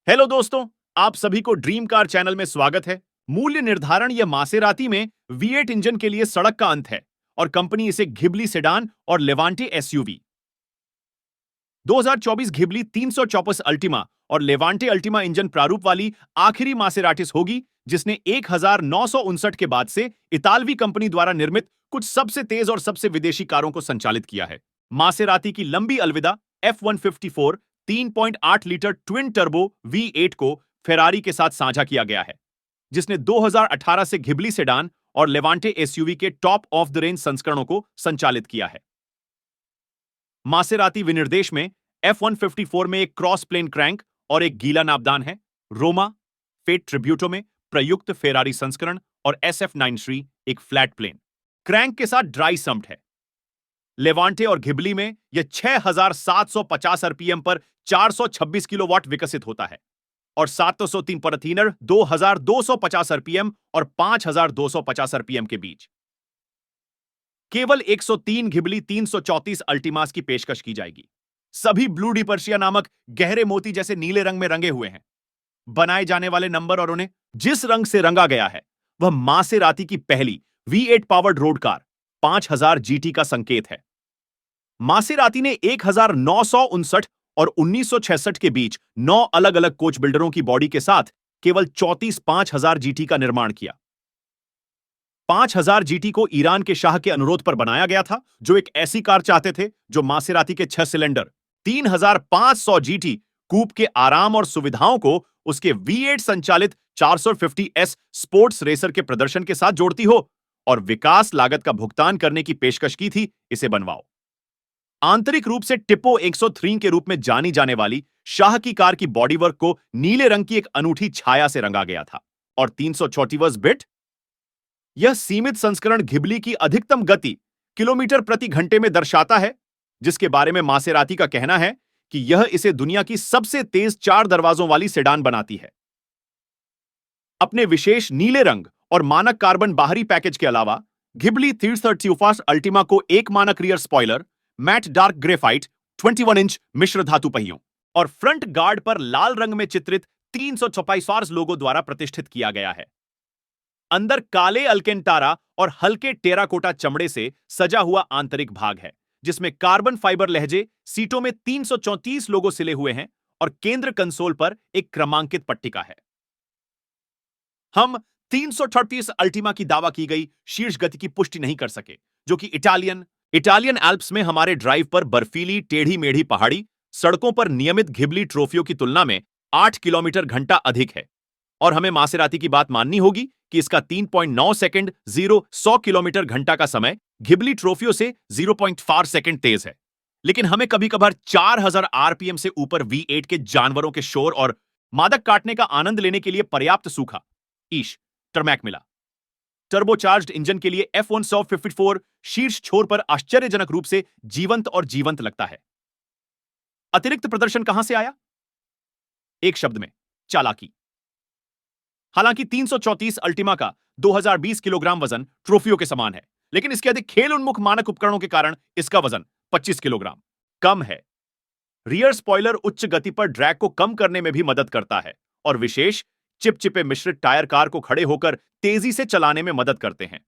Hello दोस्तों, आप सभी को ड्रीम कार चैनल में स्वागत है। मूल्य निर्धारण या मासेराती में V8 इंजन के लिए सड़क का अंत है और कंपनी इसे घिबली सेडान और लेवांटे एसयूवी 2024 घिबली 354 अल्टीमा और लेवांटे अल्टीमा इंजन प्रारूप वाली आखिरी मासेराटिस होगी जिसने 1959 के बाद से इतालवी कंपनी द्वारा निर्मित कुछ सबसे तेज और सबसे विदेशी कारों को संचालित किया है। मासेराती की लंबी अलविदा F154 3.8 litre twin turbo V8 को फेरारी के साथ साझा किया गया है, जिसने 2018 से घिबली सेडान और लेवांटे एसयूवी के टॉप ऑफ द रेंज संस्करणों को संचालित किया है। मासेराती विनिर्देश में F154 में एक क्रॉस प्लेन क्रैंक और एक गीला नापदान है। रोमा, फेट ट्रिब्यूटो में प्रयुक्त फेरारी संस्करण और SF93 एक फ्लैट प्लेन क्रैंक के साथ ड्राई सम्प्ड है। लेवांटे और घिबली में यह 6750 आरपीएम पर 426 किलोवाट विकसित होता है और 703 पर थीनर 2250 आरपीएम और 5250 आरपीएम के बीच। केवल 103 घिबली 334 अल्टीमास की पेशकश की जाएगी। सभी ब्लू डी पर्शिया नामक गहरे मोती जैसे नीले रंग में रंगे हुए हैं। बनाए जाने वाले नंबर और उन्हें जिस रंग से रंगा गया है वह मासेराती की पहली V8 powered road car 5000 GT का संकेत है। मासेराती ने 1959 और 1966 के बीच 9 अलग अलग कोच बिल्डरों की बॉडी के साथ केवल 34 5000 जीटी का निर्माण किया। 5000 जीटी को ईरान के शाह के अनुरोध पर बनाया गया था, जो एक ऐसी कार चाहते थे जो मासेराती के 6 सिलेंडर 3500 जीटी कूप के आराम और सुविधाओं को उसके V8 संचालित 450S स्पोर्ट्स रेसर के प्रदर्शन के साथ जोड़ती हो और विकास लागत का भुगतान करने की पेशकश की थी। इसे बनवाओ। आंतरिक रूप से टिप्पो 103 के रूप में जानी जाने वाली शाह की कार की बॉडीवर्क को नीले रंग की एक अनूठी छाया से रंगा गया था और 334 बिट यह सीमित संस्करण घिबली की अधिकतम गति किलोमीटर प्रति घंटे में दर्शाता है, जिसके बारे में मासेराती का कहना है कि यह इसे दुनिया की सबसे तेज 4 दरवाजों वाली सेडान बनाती है। अपने विशेष नीले रंग और मानक कार्बन बाहरी पैकेज के अलावा घिबली 335 अल्टीमा को एक मानक rear spoiler, matte dark graphite 21 inch मिश्र धातु पहियों और फ्रंट गार्ड पर लाल रंग में चित्रित 356 लोगो द्वारा प्रतिष्ठित किया गया है। अंदर काले अल्केंटारा और हल्के टेराकोटा चमड़े से सजा हुआ आंतरिक भाग है, जिसमें कार्बन फाइबर लहजे सीटों में 334 लोगो सिले हुए हैं और केंद्र कंसोल पर एक क्रमांकित पट्टिका है। हम 338 अल्टीमा की दावा की गई शीर्ष गति की पुष्टि नहीं कर सके, जो कि इटालियन एल्प्स में हमारे ड्राइव पर बर्फीली टेढ़ी मेढ़ी पहाड़ी सड़कों पर नियमित घिबली ट्रॉफियों की तुलना में 8 किलोमीटर घंटा अधिक है। और हमें मासेराती की बात माननी होगी कि इसका 3.9 सेकंड 100 किलोमीटर घंटा का समय घिबली ट्रॉफियों से 0.4 सेकंड तेज है। लेकिन हमें कभी कभार 4000 आरपीएम से ऊपर V8 के जानवरों के शोर और मादक काटने का आनंद लेने के लिए पर्याप्त सूखा टर्मैक मिला। टर्बोचार्ज्ड इंजन के लिए F154 शीर्ष छोर पर आश्चर्यजनक रूप से जीवंत लगता है। अतिरिक्त प्रदर्शन कहां से आया? एक शब्द में, चालाकी। हालांकि 334 अल्टीमा का 2020 किलोग्राम वजन ट्रॉफियों के समान है, लेकिन इसके अधिक खेल उन्मुख मानक उपकरणों के कारण इसका वजन 25 किलोग्राम कम है। रियर स्पॉइलर उच्च गति पर ड्रैग को कम करने में भी मदद करता है और विशेष चिपचिपे मिश्रित टायर कार को खड़े होकर तेजी से चलाने में मदद करते हैं।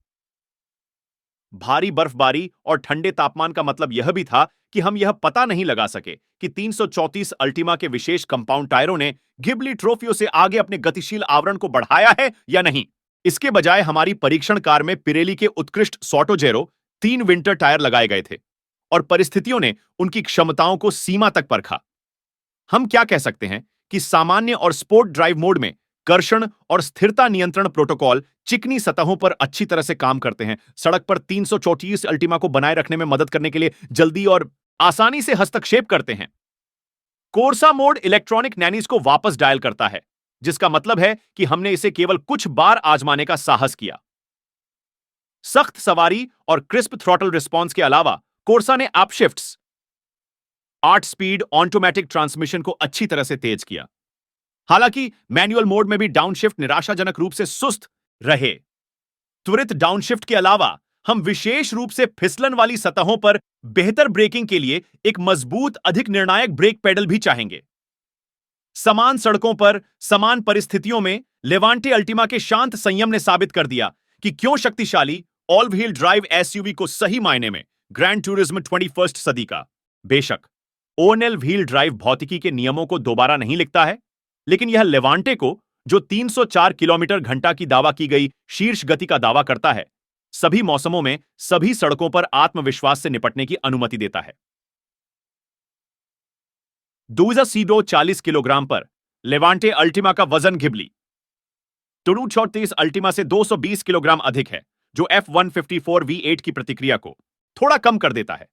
भारी बर्फबारी और ठंडे तापमान का मतलब यह भी था कि हम यह पता नहीं लगा सके कि 334 अल्टीमा के विशेष कंपाउंड टायरों ने घिबली ट्रॉफियों से आगे अपने गतिशील आवरण को बढ़ाया है या नहीं। इसके बजाय हमारी परीक्षण कार में पिरेली के उत्कृष्ट सॉटोजेरो 3 विंटर टायर लगाए गए थे और परिस्थितियों ने उनकी क्षमताओं को सीमा तक परखा। हम क्या कह सकते हैं कि सामान्य और स्पोर्ट ड्राइव मोड में कर्षण और स्थिरता नियंत्रण प्रोटोकॉल चिकनी सतहों पर अच्छी तरह से काम करते हैं। सड़क पर 334 अल्टीमा को बनाए रखने में मदद करने के लिए जल्दी और आसानी से हस्तक्षेप करते हैं। कोर्सा मोड इलेक्ट्रॉनिक नैनीज को वापस डायल करता है, जिसका मतलब है कि हमने इसे केवल कुछ बार आजमाने का साहस किया। सख्त सवारी और क्रिस्प थ्रॉटल रिस्पॉन्स के अलावा कोर्सा ने अपशिफ्ट्स 8 स्पीड ऑटोमेटिक ट्रांसमिशन को अच्छी तरह से तेज किया। हालांकि मैनुअल मोड में भी डाउनशिफ्ट निराशाजनक रूप से सुस्त रहे। त्वरित डाउनशिफ्ट के अलावा हम विशेष रूप से फिसलन वाली सतहों पर बेहतर ब्रेकिंग के लिए एक मजबूत अधिक निर्णायक ब्रेक पेडल भी चाहेंगे। समान सड़कों पर समान परिस्थितियों में लेवांटे अल्टीमा के शांत संयम ने साबित कर दिया कि क्यों शक्तिशाली ऑल व्हील ड्राइव एसयूवी को सही मायने में ग्रैंड टूरिज्म 21st सदी का। बेशक ओएनएल व्हील ड्राइव भौतिकी के नियमों को दोबारा नहीं लिखता है, लेकिन यह लेवांटे को, जो 304 किलोमीटर घंटा की दावा की गई शीर्ष गति का दावा करता है, सभी मौसमों में सभी सड़कों पर आत्मविश्वास से निपटने की अनुमति देता है। डूजा सीडो 40 किलोग्राम पर लेवांटे अल्टीमा का वजन घिबली टुडू 34 अल्टीमा से 220 किलोग्राम अधिक है, जो F154 V8 की प्रतिक्रिया को थोड़ा कम कर देता है।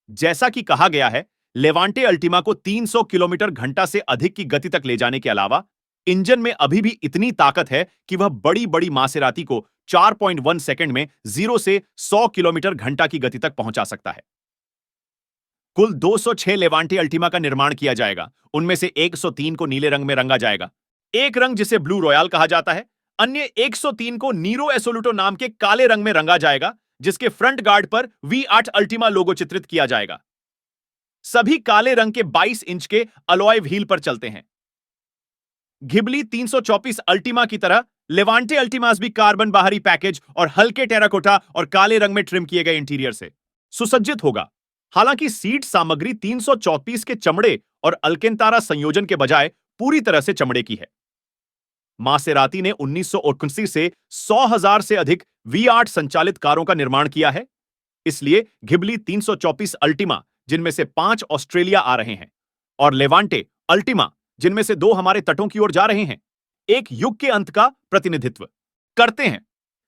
जैसा कि कहा गया है, लेवांटे अल्टीमा को 300 किलोमीटर घंटा से अधिक की गति तक ले जाने के अलावा इंजन में अभी भी इतनी ताकत है कि वह बड़ी बड़ी मासेराती को 4.1 सेकंड में 0 से 100 किलोमीटर घंटा की गति तक पहुंचा सकता है। कुल 206 लेवांटे अल्टीमा का निर्माण किया जाएगा। उनमें से 103 को नीले रंग में रंगा जाएगा, एक रंग जिसे ब्लू रॉयल कहा जाता है। अन्य 103 को नीरो एसोलूटो नाम के काले रंग में रंगा जाएगा, जिसके फ्रंट गार्ड पर V8 अल्टीमा लोगो चित्रित किया जाएगा। सभी काले रंग के 22 इंच के अलॉय व्हील पर चलते हैं। घिबली 324 अल्टीमा की तरह लेवांटे अल्टीमास भी कार्बन बाहरी पैकेज और हल्के टेराकोटा और काले रंग में ट्रिम किए गए इंटीरियर से सुसज्जित होगा। हालांकि सीट सामग्री 334 के चमड़े और अल्केंतारा संयोजन के बजाय पूरी तरह से चमड़े की है। मासेराती ने 1989 से 100,000 से अधिक V8 संचालित कारों का निर्माण किया है। इसलिए घिबली 324 अल्टीमा, जिनमें से 5 ऑस्ट्रेलिया आ रहे हैं, और लेवांटे अल्टीमा, जिनमें से 2 हमारे तटों की ओर जा रहे हैं, एक युग के अंत का प्रतिनिधित्व करते हैं।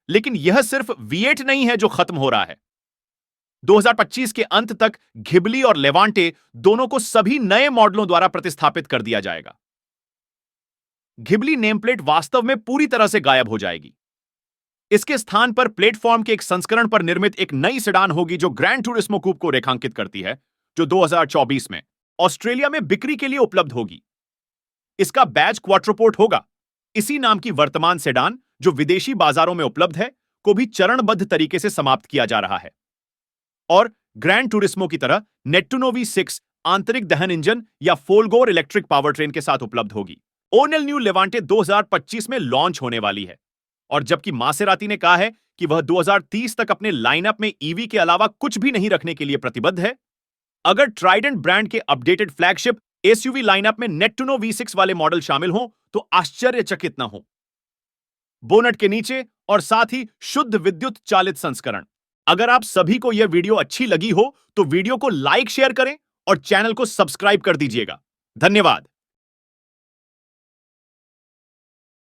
लेकिन यह सिर्फ V8 नहीं है जो खत्म हो रहा है। 2025 के अंत तक घिबली और लेवांटे दोनों को सभी नए मॉडलों द्वारा प्रतिस्थापित कर दिया जाएगा। घिबली नेमप्लेट वास्तव में पूरी तरह से गायब हो जाएगी। इसके स्थान पर प्लेटफॉर्म के एक संस्करण पर निर्मित एक नई सेडान होगी, जो ग्रैंड टूरिस्मो कूप को रेखांकित करती है, जो 2024 में ऑस्ट्रेलिया में बिक्री के लिए उपलब्ध होगी। इसका बैज क्वाट्रोपोर्ट होगा। इसी नाम की वर्तमान सेडान, जो विदेशी बाजारों में उपलब्ध है, को भी चरणबद्ध तरीके से समाप्त किया जा रहा है और ग्रैंड टूरिस्मो की तरह नेट्टुनो V6 आंतरिक दहन इंजन या फोलगोर इलेक्ट्रिक पावरट्रेन के साथ उपलब्ध होगी। ओनेल न्यू लेवांटे 2025 में लॉन्च होने वाली है, और जबकि मासेराती ने कहा है कि वह 2030 तक अपने लाइनअप में ईवी के अलावा कुछ भी नहीं रखने के लिए प्रतिबद्ध है, अगर ट्राइडेंट ब्रांड के अपडेटेड फ्लैगशिप एसयूवी लाइनअप में नेट्टुनो V6 वाले मॉडल शामिल हों तो आश्चर्यचकित न हो। बोनट के नीचे और साथ ही शुद्ध विद्युत चालित संस्करण। अगर आप सभी को यह वीडियो अच्छी लगी हो तो वीडियो को लाइक शेयर करें और चैनल को सब्सक्राइब कर दीजिएगा। धन्यवाद।